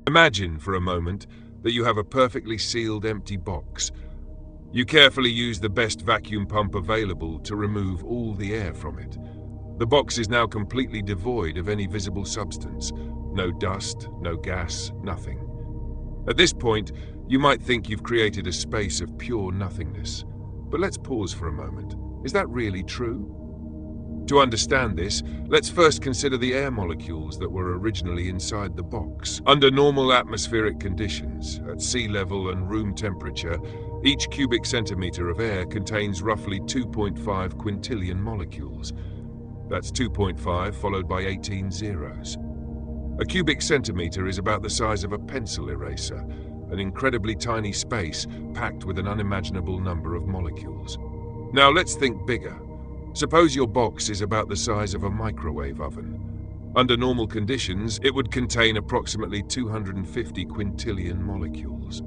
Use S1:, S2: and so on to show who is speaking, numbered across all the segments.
S1: Imagine for a moment that you have a perfectly sealed empty box. You carefully use the best vacuum pump available to remove all the air from it. The box is now completely devoid of any visible substance. No dust, no gas, nothing. At this point, you might think you've created a space of pure nothingness. But let's pause for a moment. Is that really true? To understand this, let's first consider the air molecules that were originally inside the box. Under normal atmospheric conditions, at sea level and room temperature, each cubic centimeter of air contains roughly 2.5 quintillion molecules. That's 2.5 followed by 18 zeros. A cubic centimeter is about the size of a pencil eraser, an incredibly tiny space packed with an unimaginable number of molecules. Now let's think bigger. Suppose your box is about the size of a microwave oven. Under normal conditions, it would contain approximately 250 quintillion molecules.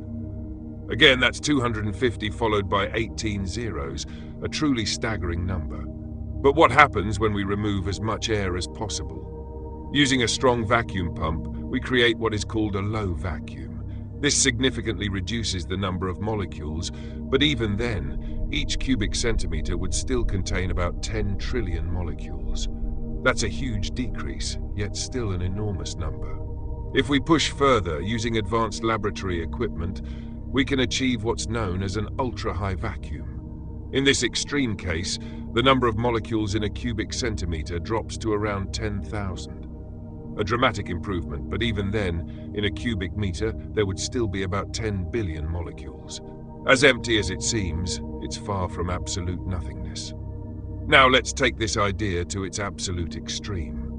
S1: Again, that's 250 followed by 18 zeros, a truly staggering number. But what happens when we remove as much air as possible? Using a strong vacuum pump, we create what is called a low vacuum. This significantly reduces the number of molecules, but even then, each cubic centimeter would still contain about 10 trillion molecules. That's a huge decrease, yet still an enormous number. If we push further using advanced laboratory equipment, we can achieve what's known as an ultra-high vacuum. In this extreme case, the number of molecules in a cubic centimeter drops to around 10,000. A dramatic improvement, but even then, in a cubic meter, there would still be about 10 billion molecules. As empty as it seems, it's far from absolute nothingness. Now let's take this idea to its absolute extreme.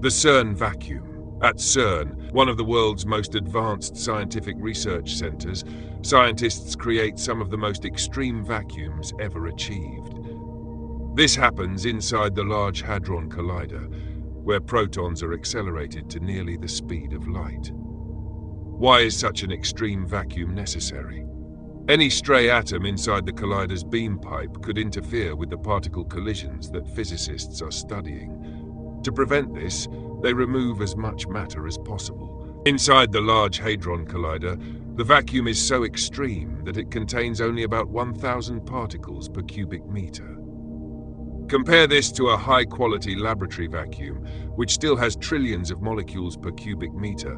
S1: The CERN vacuum. At CERN, one of the world's most advanced scientific research centers, scientists create some of the most extreme vacuums ever achieved. This happens inside the Large Hadron Collider, where protons are accelerated to nearly the speed of light. Why is such an extreme vacuum necessary? Any stray atom inside the collider's beam pipe could interfere with the particle collisions that physicists are studying. To prevent this, they remove as much matter as possible. Inside the Large Hadron Collider, the vacuum is so extreme that it contains only about 1,000 particles per cubic meter. Compare this to a high-quality laboratory vacuum, which still has trillions of molecules per cubic meter,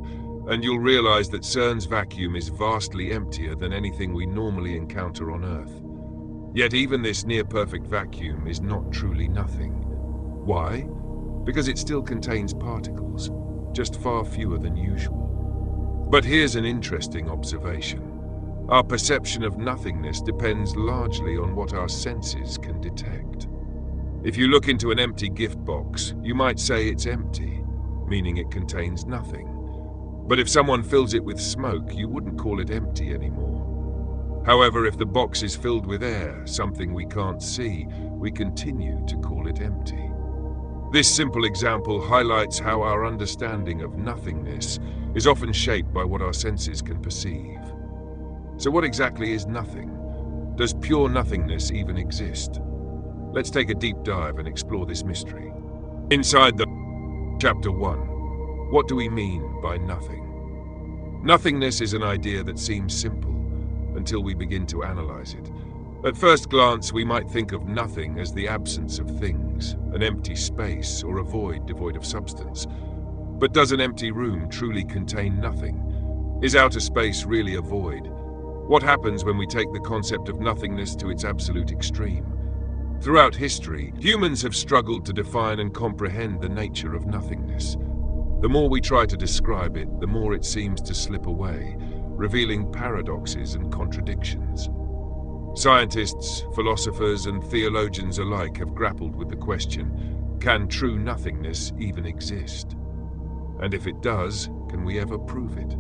S1: and you'll realize that CERN's vacuum is vastly emptier than anything we normally encounter on Earth. Yet even this near-perfect vacuum is not truly nothing. Why? Because it still contains particles, just far fewer than usual. But here's an interesting observation. Our perception of nothingness depends largely on what our senses can detect. If you look into an empty gift box, you might say it's empty, meaning it contains nothing. But if someone fills it with smoke, you wouldn't call it empty anymore. However, if the box is filled with air, something we can't see, we continue to call it empty. This simple example highlights how our understanding of nothingness is often shaped by what our senses can perceive. So what exactly is nothing? Does pure nothingness even exist? Let's take a deep dive and explore this mystery. Inside the Chapter 1. What do we mean by nothing? Nothingness is an idea that seems simple until we begin to analyze it. At first glance, we might think of nothing as the absence of things, an empty space or a void devoid of substance. But does an empty room truly contain nothing? Is outer space really a void? What happens when we take the concept of nothingness to its absolute extreme? Throughout history, humans have struggled to define and comprehend the nature of nothingness. The more we try to describe it, the more it seems to slip away, revealing paradoxes and contradictions. Scientists, philosophers, and theologians alike have grappled with the question, can true nothingness even exist? And if it does, can we ever prove it?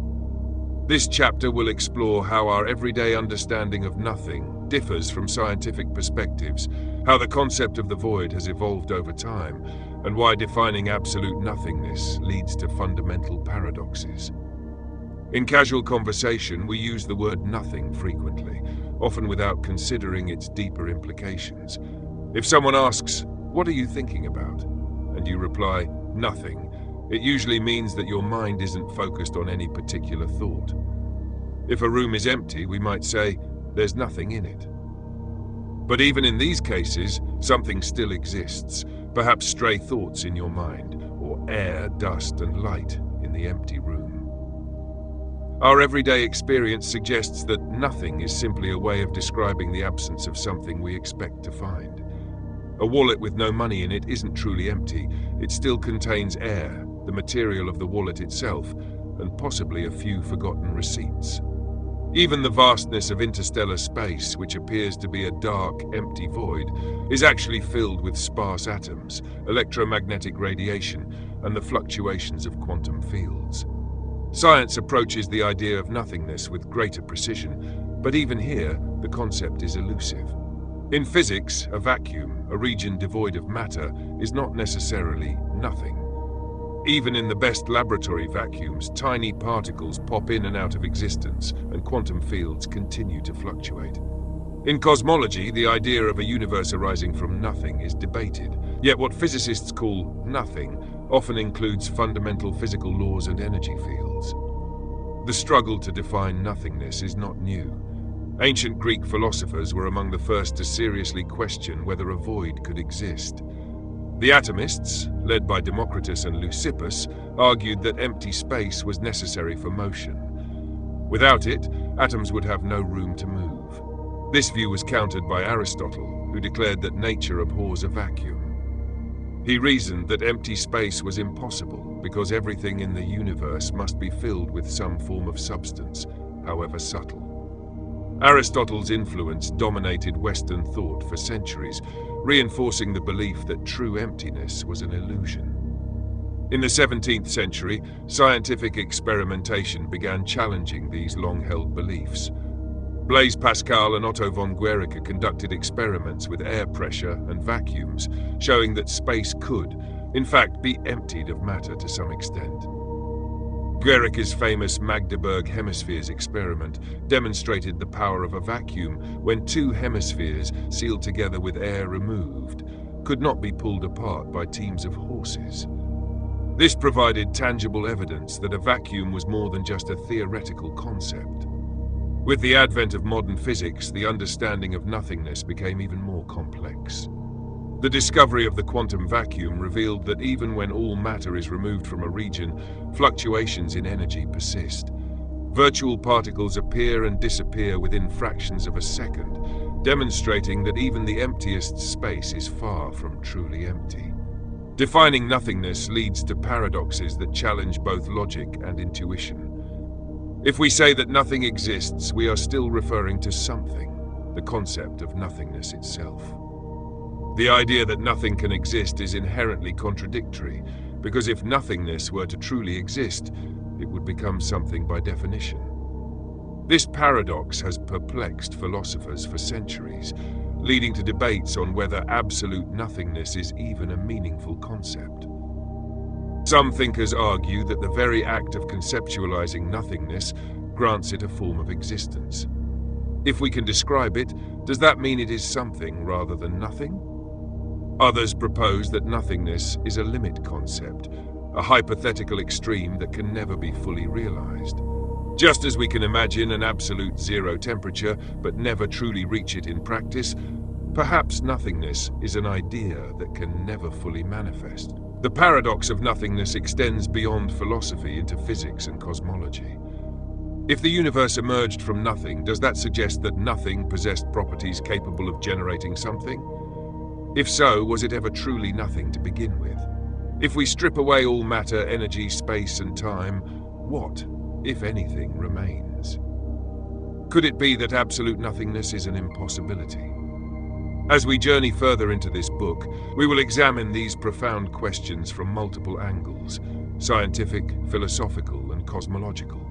S1: This chapter will explore how our everyday understanding of nothing differs from scientific perspectives, how the concept of the void has evolved over time, and why defining absolute nothingness leads to fundamental paradoxes. In casual conversation, we use the word nothing frequently, often without considering its deeper implications. If someone asks, "What are you thinking about?" and you reply, "Nothing," It usually means that your mind isn't focused on any particular thought. If a room is empty, we might say, there's nothing in it. But even in these cases, something still exists, perhaps stray thoughts in your mind, or air, dust, and light in the empty room. Our everyday experience suggests that nothing is simply a way of describing the absence of something we expect to find. A wallet with no money in it isn't truly empty. It still contains air, the material of the wallet itself, and possibly a few forgotten receipts. Even the vastness of interstellar space, which appears to be a dark, empty void, is actually filled with sparse atoms, electromagnetic radiation, and the fluctuations of quantum fields. Science approaches the idea of nothingness with greater precision, but even here, the concept is elusive. In physics, a vacuum, a region devoid of matter, is not necessarily nothing. Even in the best laboratory vacuums, tiny particles pop in and out of existence, and quantum fields continue to fluctuate. In cosmology, the idea of a universe arising from nothing is debated, yet what physicists call nothing often includes fundamental physical laws and energy fields. The struggle to define nothingness is not new. Ancient Greek philosophers were among the first to seriously question whether a void could exist. The atomists, led by Democritus and Leucippus, argued that empty space was necessary for motion. Without it, atoms would have no room to move. This view was countered by Aristotle, who declared that nature abhors a vacuum. He reasoned that empty space was impossible because everything in the universe must be filled with some form of substance, however subtle. Aristotle's influence dominated Western thought for centuries, reinforcing the belief that true emptiness was an illusion. In the 17th century, scientific experimentation began challenging these long-held beliefs. Blaise Pascal and Otto von Guericke conducted experiments with air pressure and vacuums, showing that space could, in fact, be emptied of matter to some extent. Guericke's famous Magdeburg hemispheres experiment demonstrated the power of a vacuum when two hemispheres, sealed together with air removed, could not be pulled apart by teams of horses. This provided tangible evidence that a vacuum was more than just a theoretical concept. With the advent of modern physics, the understanding of nothingness became even more complex. The discovery of the quantum vacuum revealed that even when all matter is removed from a region, fluctuations in energy persist. Virtual particles appear and disappear within fractions of a second, demonstrating that even the emptiest space is far from truly empty. Defining nothingness leads to paradoxes that challenge both logic and intuition. If we say that nothing exists, we are still referring to something, the concept of nothingness itself. The idea that nothing can exist is inherently contradictory, because if nothingness were to truly exist, it would become something by definition. This paradox has perplexed philosophers for centuries, leading to debates on whether absolute nothingness is even a meaningful concept. Some thinkers argue that the very act of conceptualizing nothingness grants it a form of existence. If we can describe it, does that mean it is something rather than nothing? Others propose that nothingness is a limit concept, a hypothetical extreme that can never be fully realized. Just as we can imagine an absolute zero temperature but never truly reach it in practice, perhaps nothingness is an idea that can never fully manifest. The paradox of nothingness extends beyond philosophy into physics and cosmology. If the universe emerged from nothing, does that suggest that nothing possessed properties capable of generating something? If so, was it ever truly nothing to begin with? If we strip away all matter, energy, space, and time, what, if anything, remains? Could it be that absolute nothingness is an impossibility? As we journey further into this book, we will examine these profound questions from multiple angles: scientific, philosophical, and cosmological.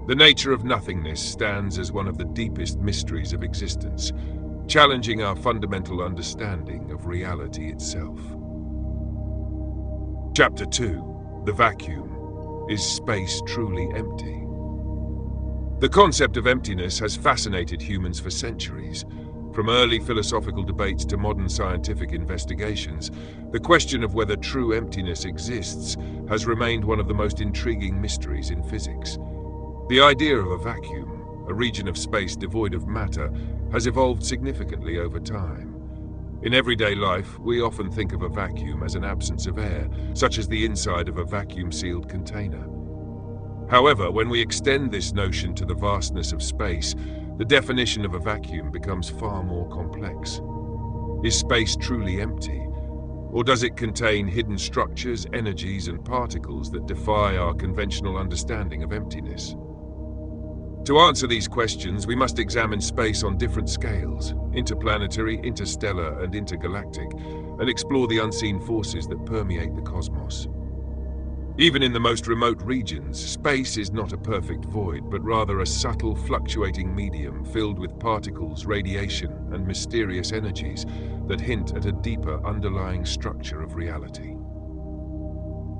S1: The nature of nothingness stands as one of the deepest mysteries of existence, challenging our fundamental understanding of reality itself. Chapter 2: The Vacuum. Is space truly empty? The concept of emptiness has fascinated humans for centuries. From early philosophical debates to modern scientific investigations, the question of whether true emptiness exists has remained one of the most intriguing mysteries in physics. The idea of a vacuum, a region of space devoid of matter, has evolved significantly over time. In everyday life, we often think of a vacuum as an absence of air, such as the inside of a vacuum-sealed container. However, when we extend this notion to the vastness of space, the definition of a vacuum becomes far more complex. Is space truly empty? Or does it contain hidden structures, energies, and particles that defy our conventional understanding of emptiness? To answer these questions, we must examine space on different scales, interplanetary, interstellar, and intergalactic, and explore the unseen forces that permeate the cosmos. Even in the most remote regions, space is not a perfect void, but rather a subtle, fluctuating medium filled with particles, radiation, and mysterious energies that hint at a deeper underlying structure of reality.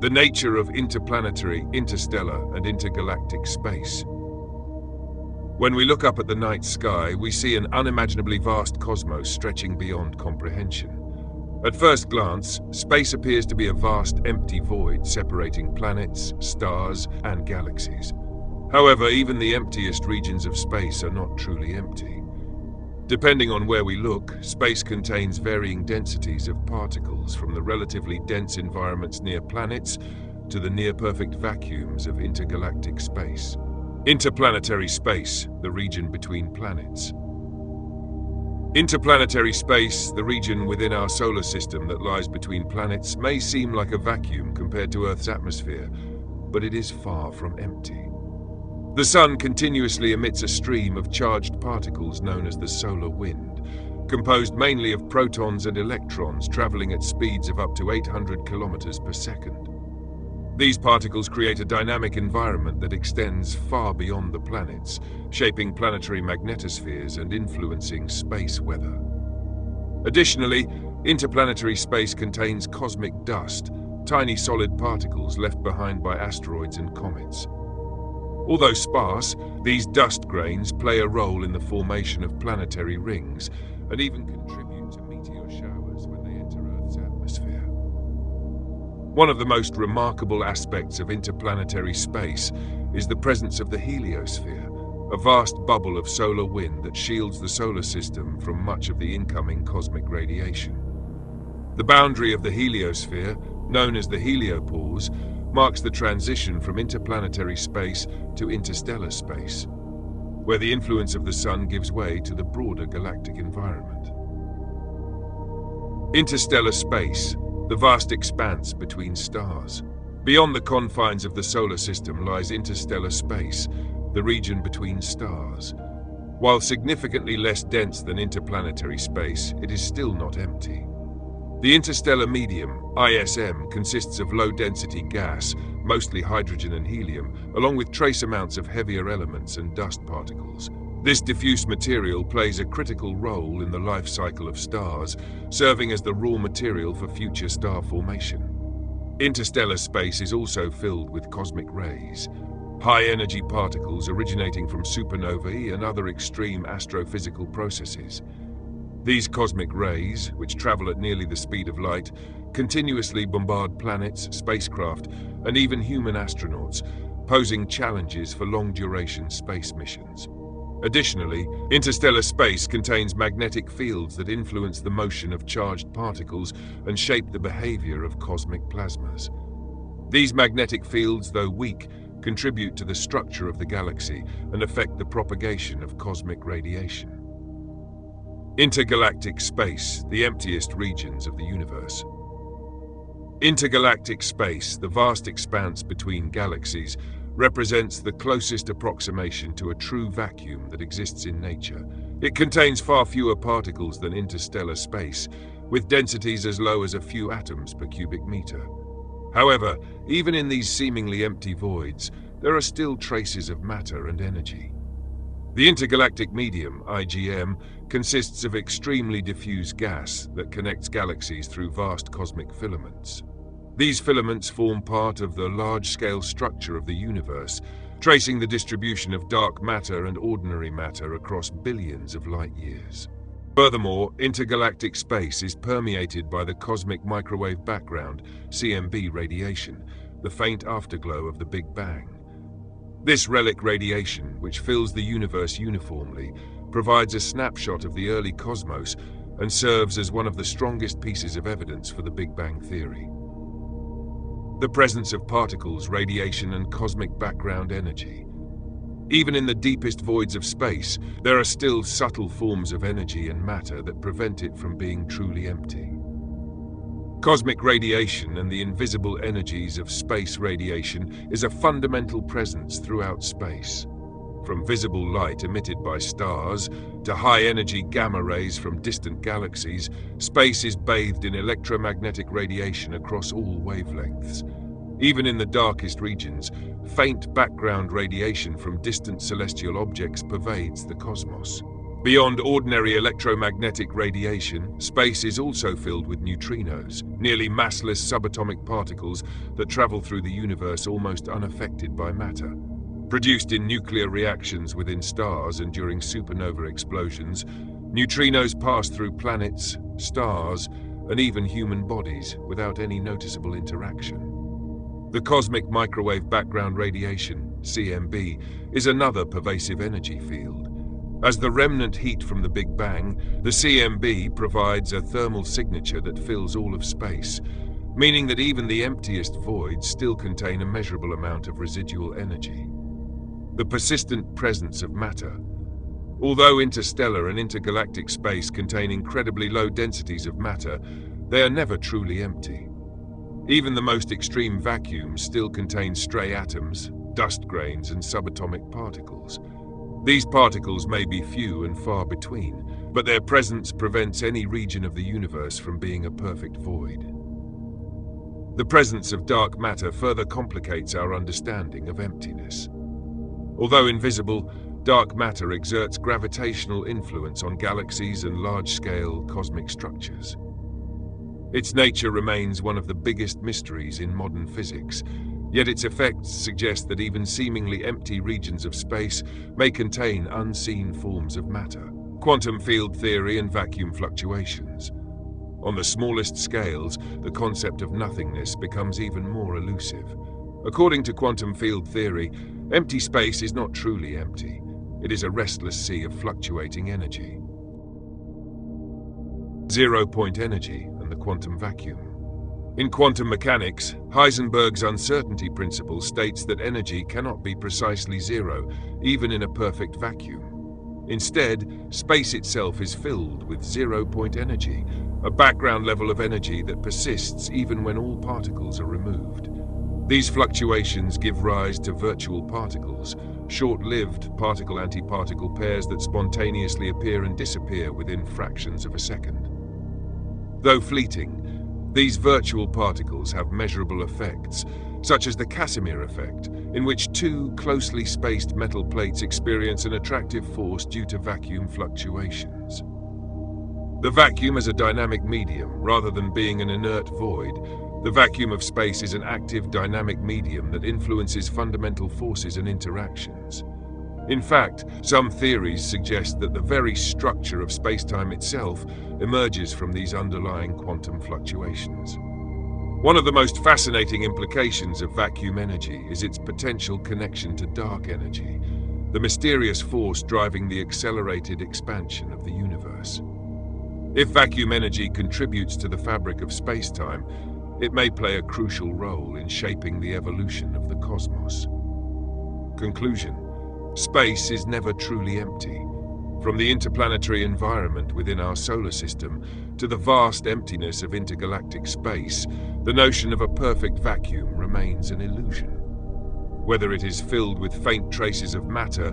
S1: The nature of interplanetary, interstellar, and intergalactic space. When we look up at the night sky, we see an unimaginably vast cosmos stretching beyond comprehension. At first glance, space appears to be a vast, empty void separating planets, stars, and galaxies. However, even the emptiest regions of space are not truly empty. Depending on where we look, space contains varying densities of particles, from the relatively dense environments near planets to the near-perfect vacuums of intergalactic space. Interplanetary space, the region between planets. Interplanetary space, the region within our solar system that lies between planets, may seem like a vacuum compared to Earth's atmosphere, but it is far from empty. The Sun continuously emits a stream of charged particles known as the solar wind, composed mainly of protons and electrons traveling at speeds of up to 800 kilometers per second. These particles create a dynamic environment that extends far beyond the planets, shaping planetary magnetospheres and influencing space weather. Additionally, interplanetary space contains cosmic dust, tiny solid particles left behind by asteroids and comets. Although sparse, these dust grains play a role in the formation of planetary rings and even contribute to meteor showers when they enter Earth's atmosphere. One of the most remarkable aspects of interplanetary space is the presence of the heliosphere, a vast bubble of solar wind that shields the solar system from much of the incoming cosmic radiation. The boundary of the heliosphere, known as the heliopause, marks the transition from interplanetary space to interstellar space, where the influence of the Sun gives way to the broader galactic environment. Interstellar space, the vast expanse between stars. Beyond the confines of the solar system lies interstellar space, the region between stars. While significantly less dense than interplanetary space, it is still not empty. The interstellar medium, ISM, consists of low-density gas, mostly hydrogen and helium, along with trace amounts of heavier elements and dust particles. This diffuse material plays a critical role in the life cycle of stars, serving as the raw material for future star formation. Interstellar space is also filled with cosmic rays, high-energy particles originating from supernovae and other extreme astrophysical processes. These cosmic rays, which travel at nearly the speed of light, continuously bombard planets, spacecraft, and even human astronauts, posing challenges for long-duration space missions. Additionally, interstellar space contains magnetic fields that influence the motion of charged particles and shape the behavior of cosmic plasmas. These magnetic fields, though weak, contribute to the structure of the galaxy and affect the propagation of cosmic radiation. Intergalactic space, the emptiest regions of the universe. Intergalactic space, the vast expanse between galaxies, represents the closest approximation to a true vacuum that exists in nature. It contains far fewer particles than interstellar space, with densities as low as a few atoms per cubic meter. However, even in these seemingly empty voids, there are still traces of matter and energy. The intergalactic medium, IGM, consists of extremely diffuse gas that connects galaxies through vast cosmic filaments. These filaments form part of the large-scale structure of the universe, tracing the distribution of dark matter and ordinary matter across billions of light years. Furthermore, intergalactic space is permeated by the cosmic microwave background, CMB radiation, the faint afterglow of the Big Bang. This relic radiation, which fills the universe uniformly, provides a snapshot of the early cosmos and serves as one of the strongest pieces of evidence for the Big Bang theory. The presence of particles, radiation, and cosmic background energy. Even in the deepest voids of space, there are still subtle forms of energy and matter that prevent it from being truly empty. Cosmic radiation and the invisible energies of space radiation is a fundamental presence throughout space. From visible light emitted by stars to high-energy gamma rays from distant galaxies, space is bathed in electromagnetic radiation across all wavelengths. Even in the darkest regions, faint background radiation from distant celestial objects pervades the cosmos. Beyond ordinary electromagnetic radiation, space is also filled with neutrinos, nearly massless subatomic particles that travel through the universe almost unaffected by matter. Produced in nuclear reactions within stars and during supernova explosions, neutrinos pass through planets, stars, and even human bodies without any noticeable interaction. The cosmic microwave background radiation, CMB, is another pervasive energy field. As the remnant heat from the Big Bang, the CMB provides a thermal signature that fills all of space, meaning that even the emptiest voids still contain a measurable amount of residual energy. The persistent presence of matter. Although interstellar and intergalactic space contain incredibly low densities of matter, they are never truly empty. Even the most extreme vacuums still contain stray atoms, dust grains, and subatomic particles. These particles may be few and far between, but their presence prevents any region of the universe from being a perfect void. The presence of dark matter further complicates our understanding of emptiness. Although invisible, dark matter exerts gravitational influence on galaxies and large-scale cosmic structures. Its nature remains one of the biggest mysteries in modern physics, yet its effects suggest that even seemingly empty regions of space may contain unseen forms of matter. Quantum field theory and vacuum fluctuations. On the smallest scales, the concept of nothingness becomes even more elusive. According to quantum field theory, empty space is not truly empty. It is a restless sea of fluctuating energy. Zero-point energy and the quantum vacuum. In quantum mechanics, Heisenberg's uncertainty principle states that energy cannot be precisely zero, even in a perfect vacuum. Instead, space itself is filled with zero-point energy, a background level of energy that persists even when all particles are removed. These fluctuations give rise to virtual particles, short-lived particle-antiparticle pairs that spontaneously appear and disappear within fractions of a second. Though fleeting, these virtual particles have measurable effects, such as the Casimir effect, in which two closely spaced metal plates experience an attractive force due to vacuum fluctuations. The vacuum is a dynamic medium, rather than being an inert void. The vacuum of space is an active, dynamic medium that influences fundamental forces and interactions. In fact, some theories suggest that the very structure of space-time itself emerges from these underlying quantum fluctuations. One of the most fascinating implications of vacuum energy is its potential connection to dark energy, the mysterious force driving the accelerated expansion of the universe. If vacuum energy contributes to the fabric of space-time, it may play a crucial role in shaping the evolution of the cosmos. Conclusion: space is never truly empty. From the interplanetary environment within our solar system to the vast emptiness of intergalactic space, the notion of a perfect vacuum remains an illusion. Whether it is filled with faint traces of matter,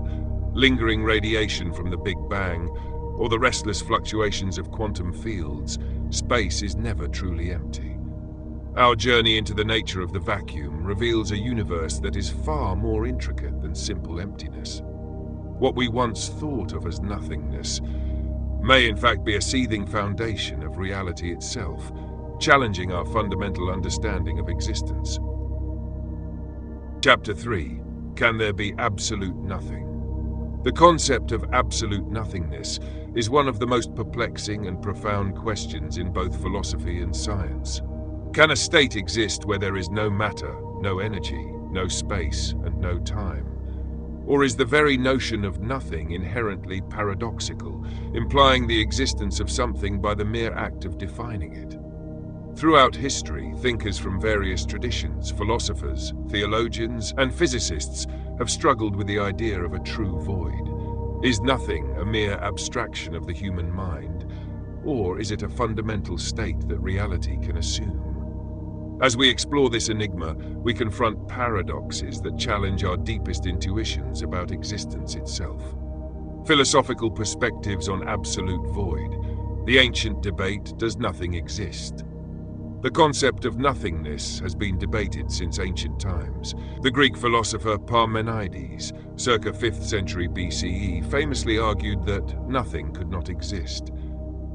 S1: lingering radiation from the Big Bang, or the restless fluctuations of quantum fields, space is never truly empty. Our journey into the nature of the vacuum reveals a universe that is far more intricate than simple emptiness. What we once thought of as nothingness may in fact be a seething foundation of reality itself, challenging our fundamental understanding of existence. Chapter 3. Can there be absolute nothing? The concept of absolute nothingness is one of the most perplexing and profound questions in both philosophy and science. Can a state exist where there is no matter, no energy, no space, and no time? Or is the very notion of nothing inherently paradoxical, implying the existence of something by the mere act of defining it? Throughout history, thinkers from various traditions, philosophers, theologians, and physicists have struggled with the idea of a true void. Is nothing a mere abstraction of the human mind, or is it a fundamental state that reality can assume? As we explore this enigma, we confront paradoxes that challenge our deepest intuitions about existence itself. Philosophical perspectives on absolute void. The ancient debate, does nothing exist? The concept of nothingness has been debated since ancient times. The Greek philosopher Parmenides, circa 5th century BCE, famously argued that nothing could not exist.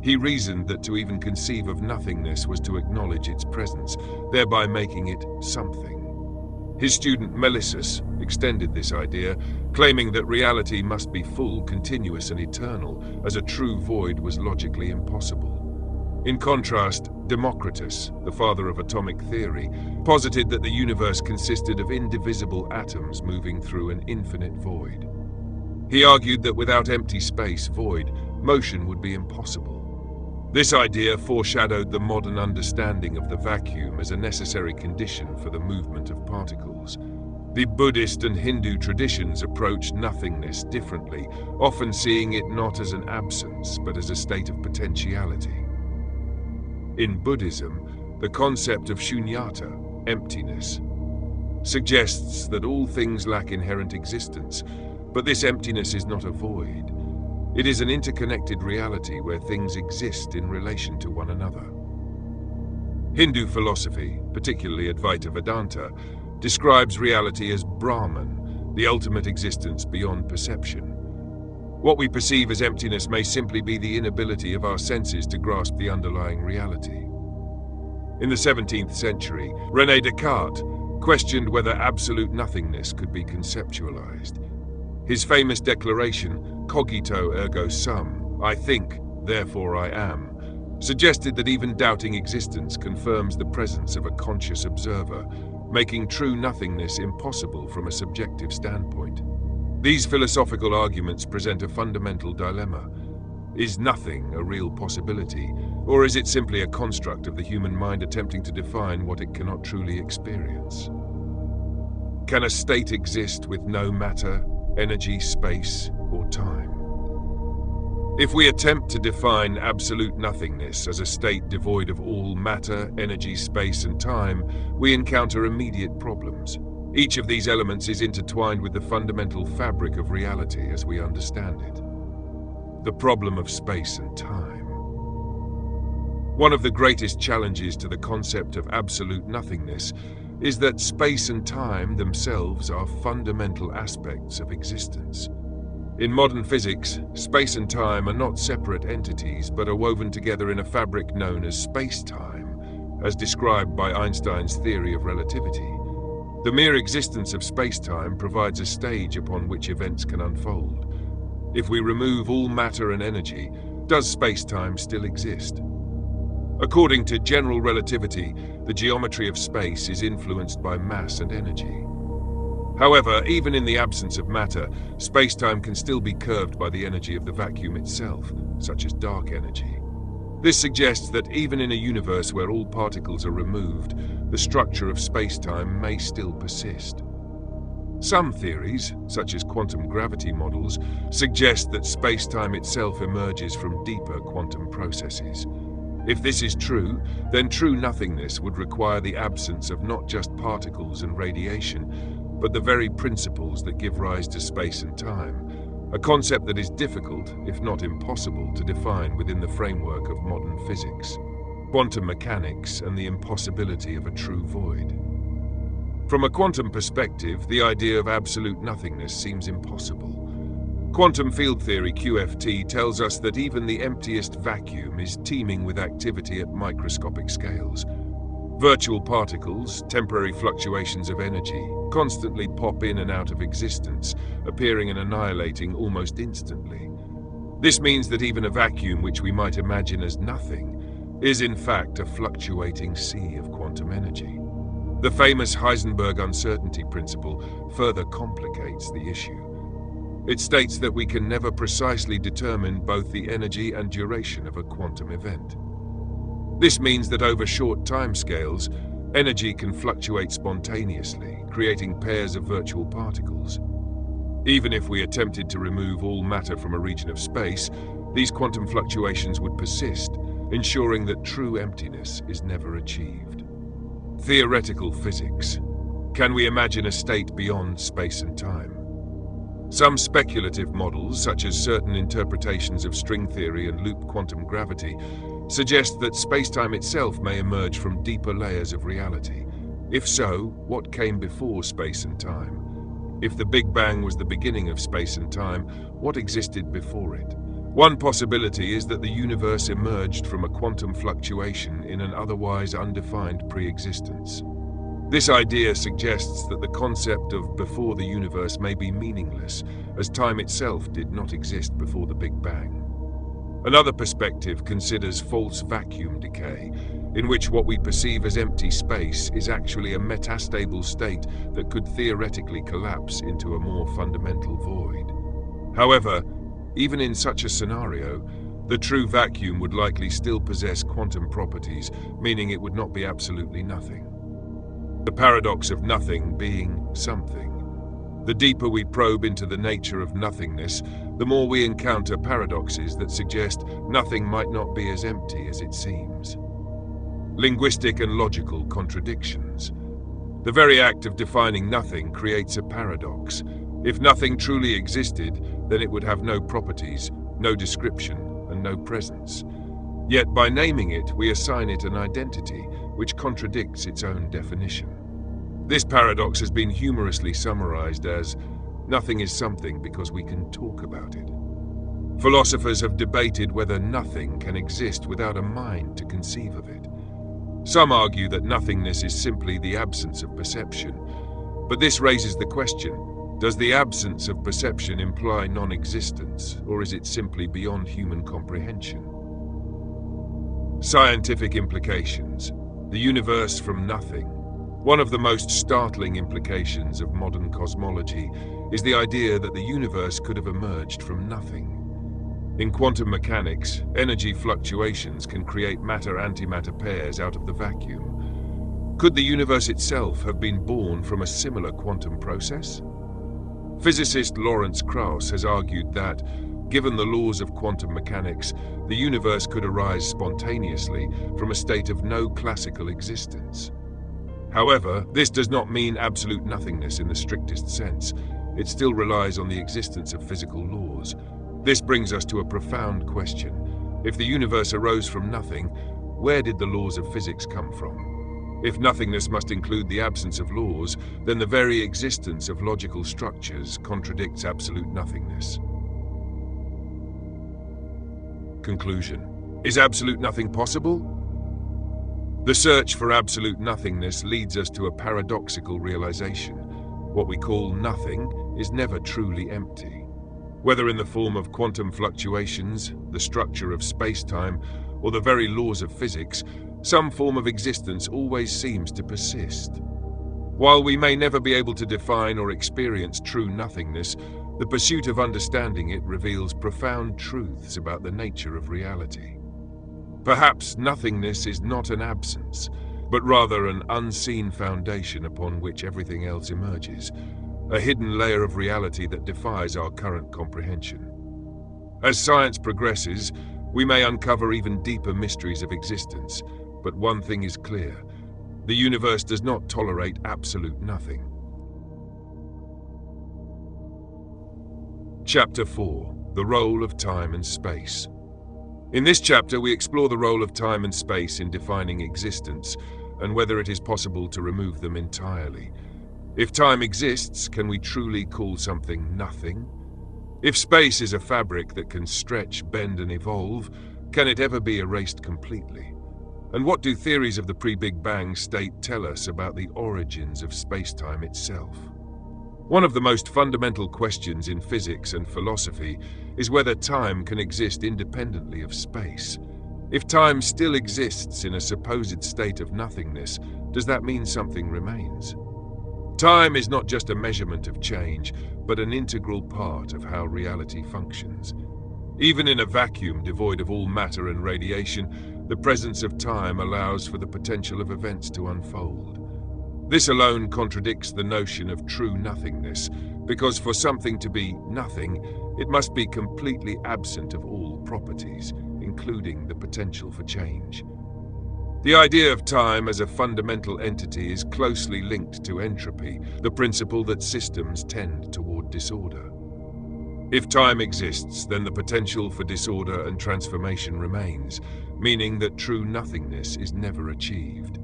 S1: He reasoned that to even conceive of nothingness was to acknowledge its presence, thereby making it something. His student Melissus extended this idea, claiming that reality must be full, continuous, and eternal, as a true void was logically impossible. In contrast, Democritus, the father of atomic theory, posited that the universe consisted of indivisible atoms moving through an infinite void. He argued that without empty space, void, motion would be impossible. This idea foreshadowed the modern understanding of the vacuum as a necessary condition for the movement of particles. The Buddhist and Hindu traditions approached nothingness differently, often seeing it not as an absence, but as a state of potentiality. In Buddhism, the concept of shunyata, emptiness, suggests that all things lack inherent existence, but this emptiness is not a void. It is an interconnected reality where things exist in relation to one another. Hindu philosophy, particularly Advaita Vedanta, describes reality as Brahman, the ultimate existence beyond perception. What we perceive as emptiness may simply be the inability of our senses to grasp the underlying reality. In the 17th century, René Descartes questioned whether absolute nothingness could be conceptualized. His famous declaration, cogito ergo sum, I think, therefore I am, suggested that even doubting existence confirms the presence of a conscious observer, making true nothingness impossible from a subjective standpoint. These philosophical arguments present a fundamental dilemma. Is nothing a real possibility, or is it simply a construct of the human mind attempting to define what it cannot truly experience? Can a state exist with no matter, energy, space, or time? If we attempt to define absolute nothingness as a state devoid of all matter, energy, space, and time, we encounter immediate problems. Each of these elements is intertwined with the fundamental fabric of reality as we understand it. The problem of space and time. One of the greatest challenges to the concept of absolute nothingness is that space and time themselves are fundamental aspects of existence. In modern physics, space and time are not separate entities but are woven together in a fabric known as space-time, as described by Einstein's theory of relativity. The mere existence of space-time provides a stage upon which events can unfold. If we remove all matter and energy, does space-time still exist? According to general relativity, the geometry of space is influenced by mass and energy. However, even in the absence of matter, space-time can still be curved by the energy of the vacuum itself, such as dark energy. This suggests that even in a universe where all particles are removed, the structure of space-time may still persist. Some theories, such as quantum gravity models, suggest that space-time itself emerges from deeper quantum processes. If this is true, then true nothingness would require the absence of not just particles and radiation, but the very principles that give rise to space and time, a concept that is difficult, if not impossible, to define within the framework of modern physics. Quantum mechanics and the impossibility of a true void. From a quantum perspective, the idea of absolute nothingness seems impossible. Quantum field theory (QFT) tells us that even the emptiest vacuum is teeming with activity at microscopic scales. Virtual particles, temporary fluctuations of energy, constantly pop in and out of existence, appearing and annihilating almost instantly. This means that even a vacuum which we might imagine as nothing is in fact a fluctuating sea of quantum energy. The famous Heisenberg uncertainty principle further complicates the issue. It states that we can never precisely determine both the energy and duration of a quantum event. This means that over short timescales, energy can fluctuate spontaneously, creating pairs of virtual particles. Even if we attempted to remove all matter from a region of space, these quantum fluctuations would persist, ensuring that true emptiness is never achieved. Theoretical physics. Can we imagine a state beyond space and time? Some speculative models, such as certain interpretations of string theory and loop quantum gravity, suggest that space-time itself may emerge from deeper layers of reality. If so, what came before space and time? If the Big Bang was the beginning of space and time, what existed before it? One possibility is that the universe emerged from a quantum fluctuation in an otherwise undefined pre-existence. This idea suggests that the concept of before the universe may be meaningless, as time itself did not exist before the Big Bang. Another perspective considers false vacuum decay, in which what we perceive as empty space is actually a metastable state that could theoretically collapse into a more fundamental void. However, even in such a scenario, the true vacuum would likely still possess quantum properties, meaning it would not be absolutely nothing. The paradox of nothing being something. The deeper we probe into the nature of nothingness, the more we encounter paradoxes that suggest nothing might not be as empty as it seems. Linguistic and logical contradictions. The very act of defining nothing creates a paradox. If nothing truly existed, then it would have no properties, no description, and no presence. Yet by naming it, we assign it an identity which contradicts its own definition. This paradox has been humorously summarized as, nothing is something because we can talk about it. Philosophers have debated whether nothing can exist without a mind to conceive of it. Some argue that nothingness is simply the absence of perception, but this raises the question, does the absence of perception imply non-existence, or is it simply beyond human comprehension? Scientific implications. The universe from nothing. One of the most startling implications of modern cosmology is the idea that the universe could have emerged from nothing. In quantum mechanics, energy fluctuations can create matter-antimatter pairs out of the vacuum. Could the universe itself have been born from a similar quantum process? Physicist Lawrence Krauss has argued that, given the laws of quantum mechanics, the universe could arise spontaneously from a state of no classical existence. However, this does not mean absolute nothingness in the strictest sense. It still relies on the existence of physical laws. This brings us to a profound question. If the universe arose from nothing, where did the laws of physics come from? If nothingness must include the absence of laws, then the very existence of logical structures contradicts absolute nothingness. Conclusion. Is absolute nothing possible? The search for absolute nothingness leads us to a paradoxical realization. What we call nothing is never truly empty. Whether in the form of quantum fluctuations, the structure of space-time, or the very laws of physics, some form of existence always seems to persist. While we may never be able to define or experience true nothingness, the pursuit of understanding it reveals profound truths about the nature of reality. Perhaps nothingness is not an absence, but rather an unseen foundation upon which everything else emerges, a hidden layer of reality that defies our current comprehension. As science progresses, we may uncover even deeper mysteries of existence, but one thing is clear: the universe does not tolerate absolute nothing. Chapter 4. The Role of Time and Space. In this chapter, we explore the role of time and space in defining existence, and whether it is possible to remove them entirely. If time exists, can we truly call something nothing? If space is a fabric that can stretch, bend, and evolve, can it ever be erased completely? And what do theories of the pre-Big Bang state tell us about the origins of space-time itself? One of the most fundamental questions in physics and philosophy is whether time can exist independently of space. If time still exists in a supposed state of nothingness, does that mean something remains? Time is not just a measurement of change, but an integral part of how reality functions. Even in a vacuum devoid of all matter and radiation, the presence of time allows for the potential of events to unfold. This alone contradicts the notion of true nothingness, because for something to be nothing, it must be completely absent of all properties, including the potential for change. The idea of time as a fundamental entity is closely linked to entropy, the principle that systems tend toward disorder. If time exists, then the potential for disorder and transformation remains, meaning that true nothingness is never achieved.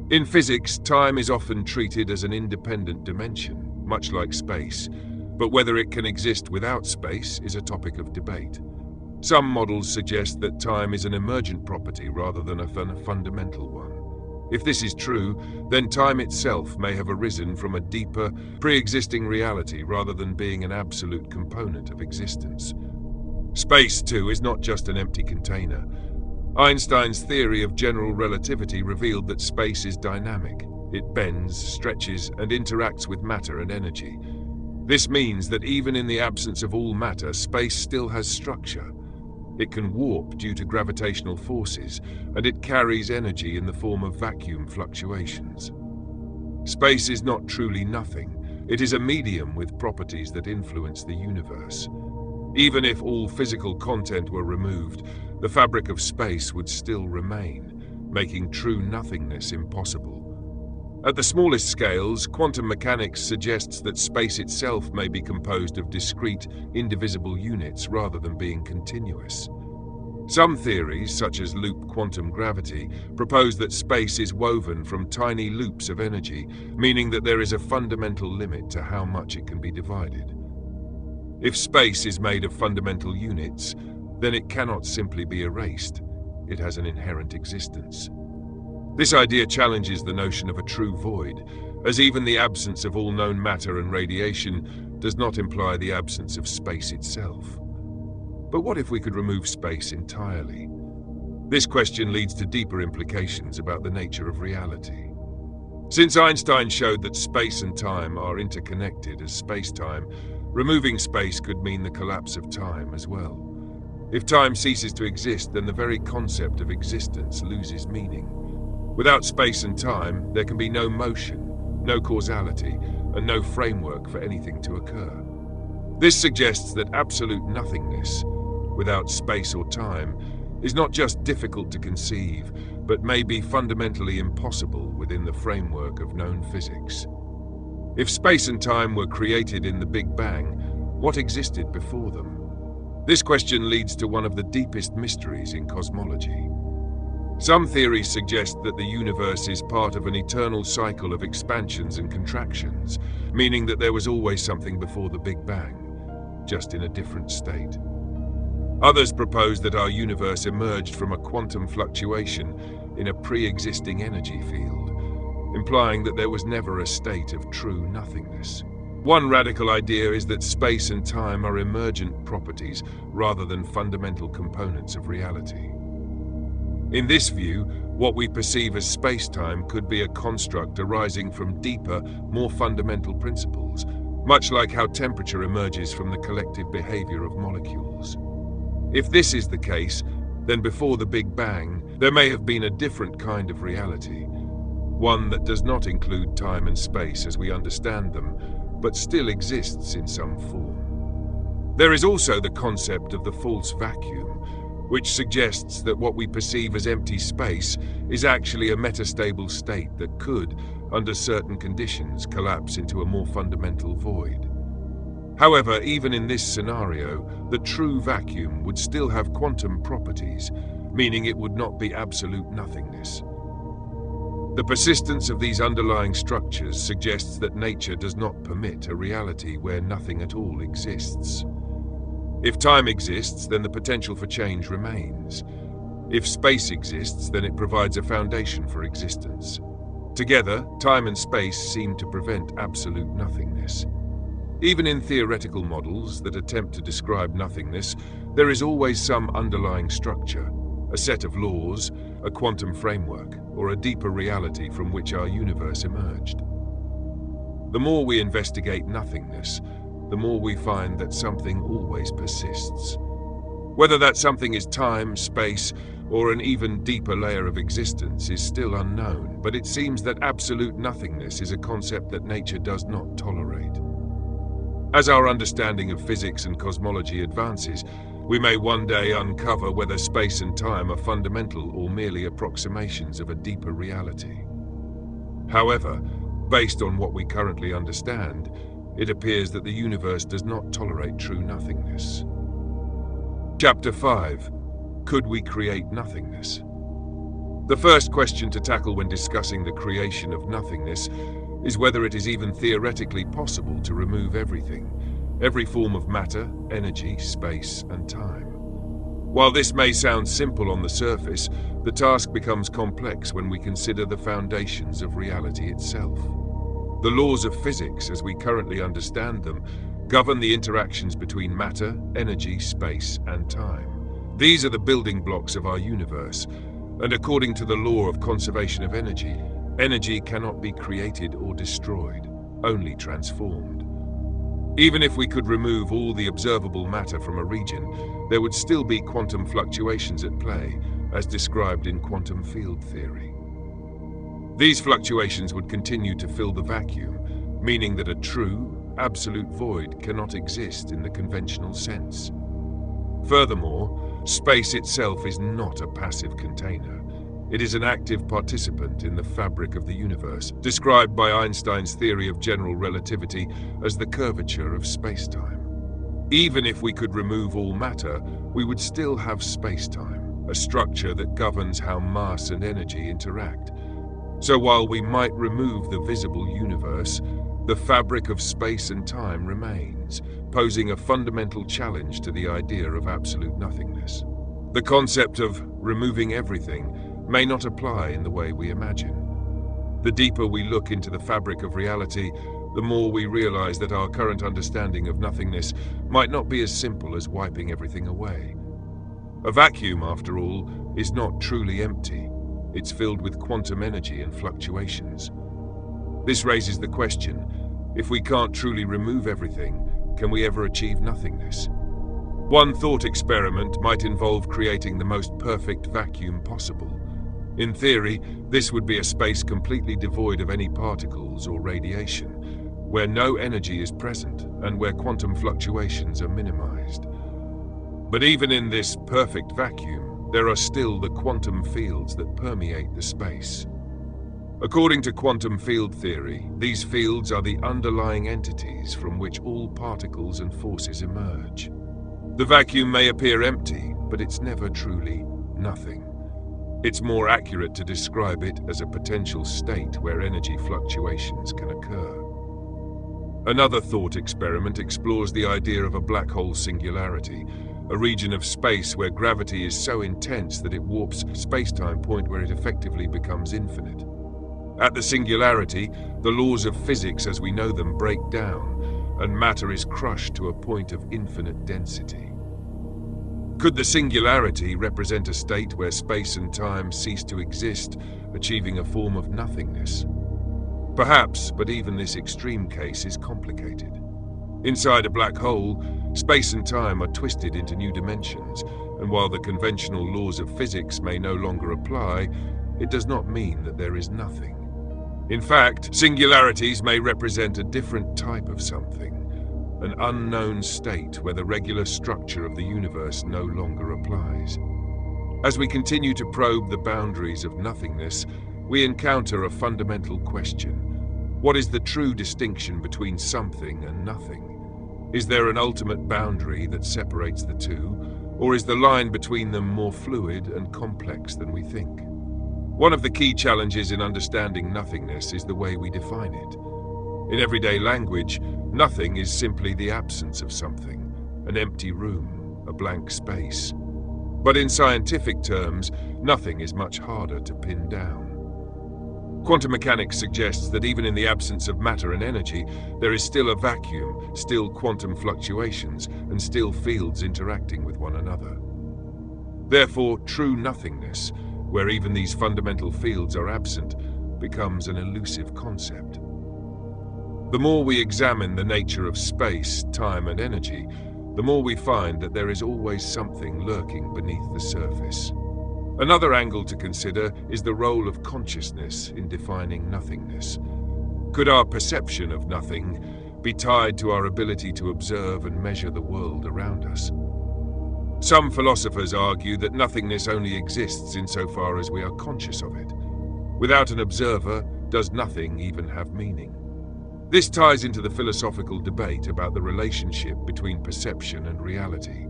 S1: In physics, time is often treated as an independent dimension, much like space, but whether it can exist without space is a topic of debate. Some models suggest that time is an emergent property rather than a fundamental one. If this is true, then time itself may have arisen from a deeper, pre-existing reality rather than being an absolute component of existence. Space, too, is not just an empty container. Einstein's theory of general relativity revealed that space is dynamic. It bends, stretches, and interacts with matter and energy. This means that even in the absence of all matter, space still has structure. It can warp due to gravitational forces, and it carries energy in the form of vacuum fluctuations. Space is not truly nothing. It is a medium with properties that influence the universe. Even if all physical content were removed, the fabric of space would still remain, making true nothingness impossible. At the smallest scales, quantum mechanics suggests that space itself may be composed of discrete, indivisible units rather than being continuous. Some theories, such as loop quantum gravity, propose that space is woven from tiny loops of energy, meaning that there is a fundamental limit to how much it can be divided. If space is made of fundamental units, then it cannot simply be erased. It has an inherent existence. This idea challenges the notion of a true void, as even the absence of all known matter and radiation does not imply the absence of space itself. But what if we could remove space entirely? This question leads to deeper implications about the nature of reality. Since Einstein showed that space and time are interconnected as space-time, removing space could mean the collapse of time as well. If time ceases to exist, then the very concept of existence loses meaning. Without space and time, there can be no motion, no causality, and no framework for anything to occur. This suggests that absolute nothingness, without space or time, is not just difficult to conceive, but may be fundamentally impossible within the framework of known physics. If space and time were created in the Big Bang, what existed before them? This question leads to one of the deepest mysteries in cosmology. Some theories suggest that the universe is part of an eternal cycle of expansions and contractions, meaning that there was always something before the Big Bang, just in a different state. Others propose that our universe emerged from a quantum fluctuation in a pre-existing energy field, implying that there was never a state of true nothingness. One radical idea is that space and time are emergent properties rather than fundamental components of reality. In this view, what we perceive as space-time could be a construct arising from deeper, more fundamental principles, much like how temperature emerges from the collective behavior of molecules. If this is the case, then before the Big Bang, there may have been a different kind of reality, one that does not include time and space as we understand them, but still exists in some form. There is also the concept of the false vacuum, which suggests that what we perceive as empty space is actually a metastable state that could, under certain conditions, collapse into a more fundamental void. However, even in this scenario, the true vacuum would still have quantum properties, meaning it would not be absolute nothingness. The persistence of these underlying structures suggests that nature does not permit a reality where nothing at all exists. If time exists, then the potential for change remains. If space exists, then it provides a foundation for existence. Together, time and space seem to prevent absolute nothingness. Even in theoretical models that attempt to describe nothingness, there is always some underlying structure, a set of laws, a quantum framework, or a deeper reality from which our universe emerged. The more we investigate nothingness, the more we find that something always persists. Whether that something is time, space, or an even deeper layer of existence is still unknown, but it seems that absolute nothingness is a concept that nature does not tolerate. As our understanding of physics and cosmology advances, we may one day uncover whether space and time are fundamental or merely approximations of a deeper reality. However, based on what we currently understand, it appears that the universe does not tolerate true nothingness. Chapter 5. Could we create nothingness? The first question to tackle when discussing the creation of nothingness is whether it is even theoretically possible to remove everything, every form of matter, energy, space, and time. While this may sound simple on the surface, the task becomes complex when we consider the foundations of reality itself. The laws of physics, as we currently understand them, govern the interactions between matter, energy, space, and time. These are the building blocks of our universe, and according to the law of conservation of energy, energy cannot be created or destroyed, only transformed. Even if we could remove all the observable matter from a region, there would still be quantum fluctuations at play, as described in quantum field theory. These fluctuations would continue to fill the vacuum, meaning that a true, absolute void cannot exist in the conventional sense. Furthermore, space itself is not a passive container. It is an active participant in the fabric of the universe, described by Einstein's theory of general relativity as the curvature of space-time. Even if we could remove all matter, we would still have space-time, a structure that governs how mass and energy interact. So while we might remove the visible universe, the fabric of space and time remains, posing a fundamental challenge to the idea of absolute nothingness. The concept of removing everything may not apply in the way we imagine. The deeper we look into the fabric of reality, the more we realize that our current understanding of nothingness might not be as simple as wiping everything away. A vacuum, after all, is not truly empty. It's filled with quantum energy and fluctuations. This raises the question, if we can't truly remove everything, can we ever achieve nothingness? One thought experiment might involve creating the most perfect vacuum possible. In theory, this would be a space completely devoid of any particles or radiation, where no energy is present and where quantum fluctuations are minimized. But even in this perfect vacuum, there are still the quantum fields that permeate the space. According to quantum field theory, these fields are the underlying entities from which all particles and forces emerge. The vacuum may appear empty, but it's never truly nothing. It's more accurate to describe it as a potential state where energy fluctuations can occur. Another thought experiment explores the idea of a black hole singularity, a region of space where gravity is so intense that it warps space-time point where it effectively becomes infinite. At the singularity, the laws of physics as we know them break down, and matter is crushed to a point of infinite density. Could the singularity represent a state where space and time cease to exist, achieving a form of nothingness? Perhaps, but even this extreme case is complicated. Inside a black hole, space and time are twisted into new dimensions, and while the conventional laws of physics may no longer apply, it does not mean that there is nothing. In fact, singularities may represent a different type of something, an unknown state where the regular structure of the universe no longer applies. As we continue to probe the boundaries of nothingness, we encounter a fundamental question. What is the true distinction between something and nothing? Is there an ultimate boundary that separates the two, or is the line between them more fluid and complex than we think? One of the key challenges in understanding nothingness is the way we define it. In everyday language, nothing is simply the absence of something, an empty room, a blank space. But in scientific terms, nothing is much harder to pin down. Quantum mechanics suggests that even in the absence of matter and energy, there is still a vacuum, still quantum fluctuations, and still fields interacting with one another. Therefore, true nothingness, where even these fundamental fields are absent, becomes an elusive concept. The more we examine the nature of space, time, and energy, the more we find that there is always something lurking beneath the surface. Another angle to consider is the role of consciousness in defining nothingness. Could our perception of nothing be tied to our ability to observe and measure the world around us? Some philosophers argue that nothingness only exists insofar as we are conscious of it. Without an observer, does nothing even have meaning? This ties into the philosophical debate about the relationship between perception and reality.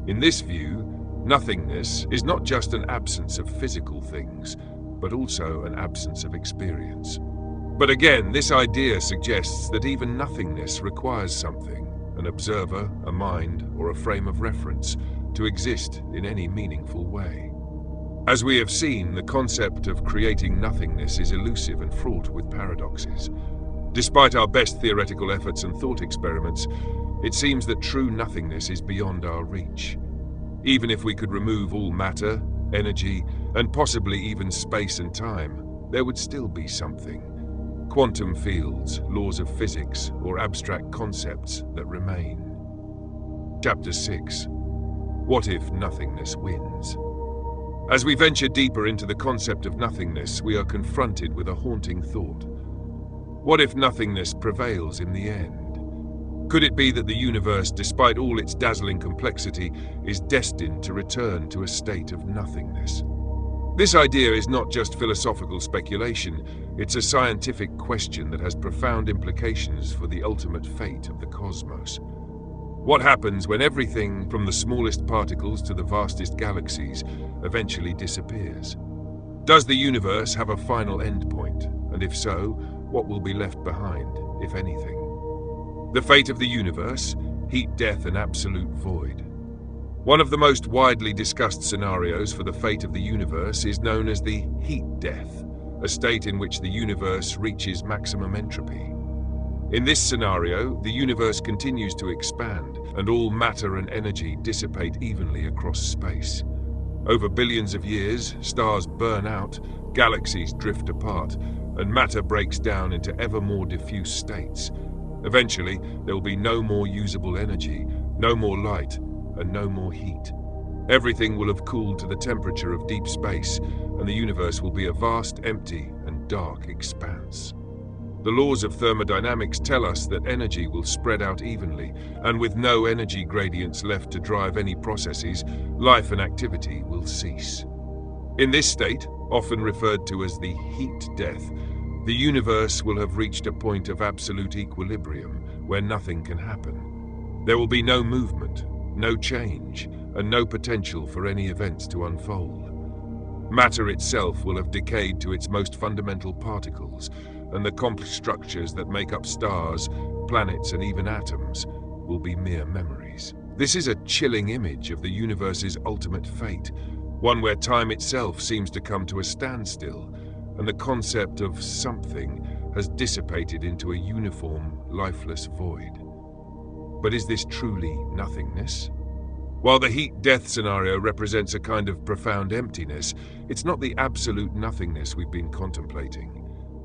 S1: In this view, nothingness is not just an absence of physical things, but also an absence of experience. But again, this idea suggests that even nothingness requires something, an observer, a mind, or a frame of reference, to exist in any meaningful way. As we have seen, the concept of creating nothingness is elusive and fraught with paradoxes. Despite our best theoretical efforts and thought experiments, it seems that true nothingness is beyond our reach. Even if we could remove all matter, energy, and possibly even space and time, there would still be something. Quantum fields, laws of physics, or abstract concepts that remain. Chapter 6. What if nothingness wins? As we venture deeper into the concept of nothingness, we are confronted with a haunting thought. What if nothingness prevails in the end? Could it be that the universe, despite all its dazzling complexity, is destined to return to a state of nothingness? This idea is not just philosophical speculation, it's a scientific question that has profound implications for the ultimate fate of the cosmos. What happens when everything, from the smallest particles to the vastest galaxies, eventually disappears? Does the universe have a final endpoint? And if so, what will be left behind, if anything? The fate of the universe, heat, death, and absolute void. One of the most widely discussed scenarios for the fate of the universe is known as the heat death, a state in which the universe reaches maximum entropy. In this scenario, the universe continues to expand, and all matter and energy dissipate evenly across space. Over billions of years, stars burn out, galaxies drift apart, and matter breaks down into ever more diffuse states. Eventually, there will be no more usable energy, no more light, and no more heat. Everything will have cooled to the temperature of deep space, and the universe will be a vast, empty, and dark expanse. The laws of thermodynamics tell us that energy will spread out evenly, and with no energy gradients left to drive any processes, life and activity will cease. In this state, often referred to as the heat death, the universe will have reached a point of absolute equilibrium where nothing can happen. There will be no movement, no change, and no potential for any events to unfold. Matter itself will have decayed to its most fundamental particles, and the complex structures that make up stars, planets, and even atoms will be mere memories. This is a chilling image of the universe's ultimate fate, one where time itself seems to come to a standstill, and the concept of something has dissipated into a uniform, lifeless void. But is this truly nothingness? While the heat-death scenario represents a kind of profound emptiness, it's not the absolute nothingness we've been contemplating.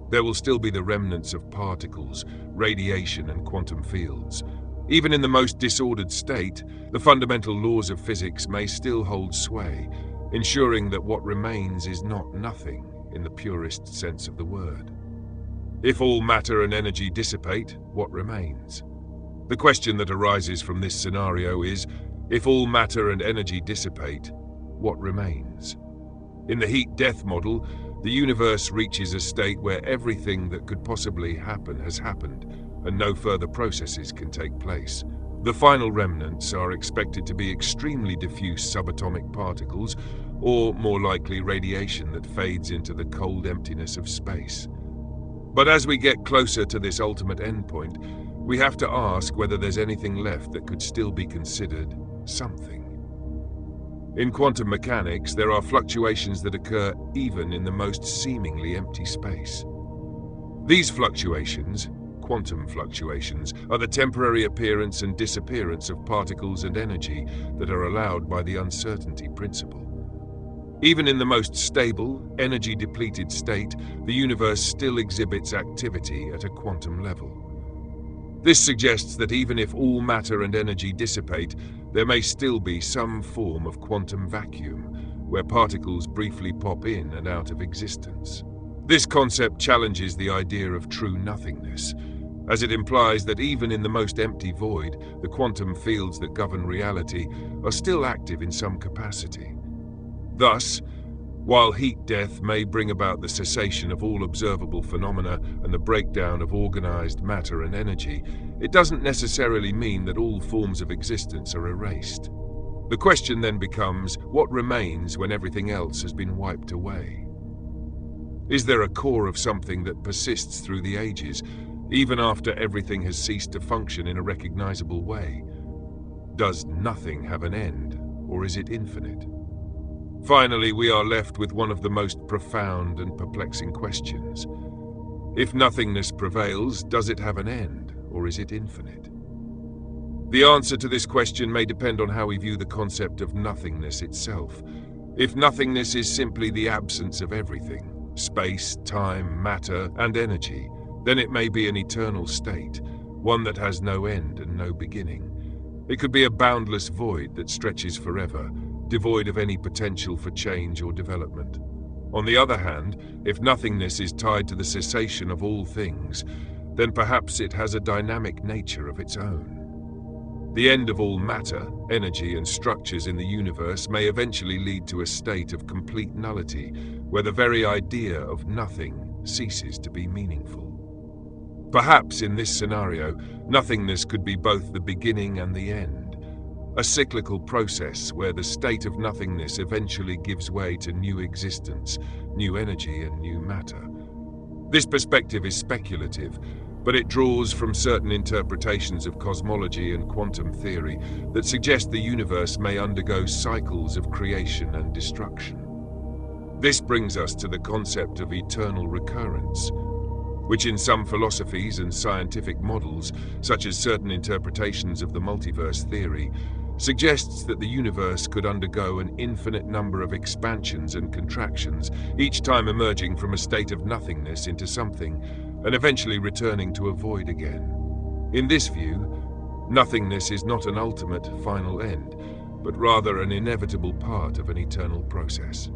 S1: There will still be the remnants of particles, radiation, and quantum fields. Even in the most disordered state, the fundamental laws of physics may still hold sway, ensuring that what remains is not nothing in the purest sense of the word. If all matter and energy dissipate, what remains? The question that arises from this scenario is, if all matter and energy dissipate, what remains? In the heat-death model, the universe reaches a state where everything that could possibly happen has happened, and no further processes can take place. The final remnants are expected to be extremely diffuse subatomic particles, or more likely radiation that fades into the cold emptiness of space. But as we get closer to this ultimate endpoint, we have to ask whether there's anything left that could still be considered something. In quantum mechanics, there are fluctuations that occur even in the most seemingly empty space. These fluctuations, quantum fluctuations, are the temporary appearance and disappearance of particles and energy that are allowed by the uncertainty principle. Even in the most stable, energy-depleted state, the universe still exhibits activity at a quantum level. This suggests that even if all matter and energy dissipate, there may still be some form of quantum vacuum, where particles briefly pop in and out of existence. This concept challenges the idea of true nothingness, as it implies that even in the most empty void, the quantum fields that govern reality are still active in some capacity. Thus, while heat death may bring about the cessation of all observable phenomena and the breakdown of organized matter and energy, it doesn't necessarily mean that all forms of existence are erased. The question then becomes, what remains when everything else has been wiped away? Is there a core of something that persists through the ages, even after everything has ceased to function in a recognizable way? Does nothing have an end, or is it infinite? Finally, we are left with one of the most profound and perplexing questions. If nothingness prevails, does it have an end, or is it infinite? The answer to this question may depend on how we view the concept of nothingness itself. If nothingness is simply the absence of everything, space, time, matter, and energy, then it may be an eternal state, one that has no end and no beginning. It could be a boundless void that stretches forever, devoid of any potential for change or development. On the other hand, if nothingness is tied to the cessation of all things, then perhaps it has a dynamic nature of its own. The end of all matter, energy, and structures in the universe may eventually lead to a state of complete nullity, where the very idea of nothing ceases to be meaningful. Perhaps in this scenario, nothingness could be both the beginning and the end, a cyclical process where the state of nothingness eventually gives way to new existence, new energy, and new matter. This perspective is speculative, but it draws from certain interpretations of cosmology and quantum theory that suggest the universe may undergo cycles of creation and destruction. This brings us to the concept of eternal recurrence, which in some philosophies and scientific models, such as certain interpretations of the multiverse theory, suggests that the universe could undergo an infinite number of expansions and contractions, each time emerging from a state of nothingness into something, and eventually returning to a void again. In this view, nothingness is not an ultimate, final end, but rather an inevitable part of an eternal process.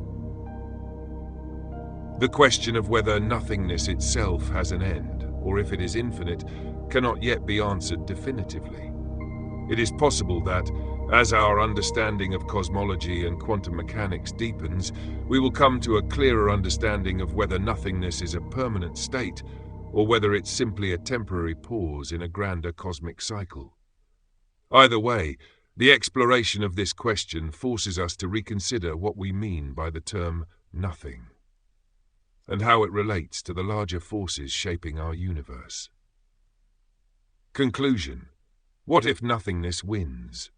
S1: The question of whether nothingness itself has an end, or if it is infinite, cannot yet be answered definitively. It is possible that, as our understanding of cosmology and quantum mechanics deepens, we will come to a clearer understanding of whether nothingness is a permanent state, or whether it's simply a temporary pause in a grander cosmic cycle. Either way, the exploration of this question forces us to reconsider what we mean by the term nothing, and how it relates to the larger forces shaping our universe. Conclusion. What if nothingness wins?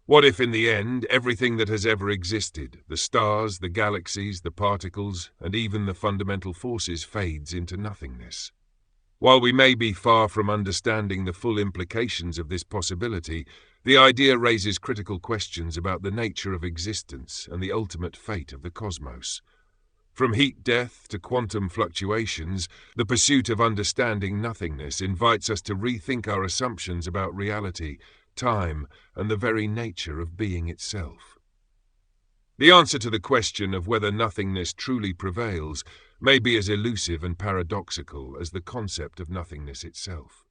S1: What if, in the end, everything that has ever existed, the stars, the galaxies, the particles, and even the fundamental forces, fades into nothingness? While we may be far from understanding the full implications of this possibility, the idea raises critical questions about the nature of existence and the ultimate fate of the cosmos. From heat death to quantum fluctuations, the pursuit of understanding nothingness invites us to rethink our assumptions about reality, time, and the very nature of being itself. The answer to the question of whether nothingness truly prevails may be as elusive and paradoxical as the concept of nothingness itself.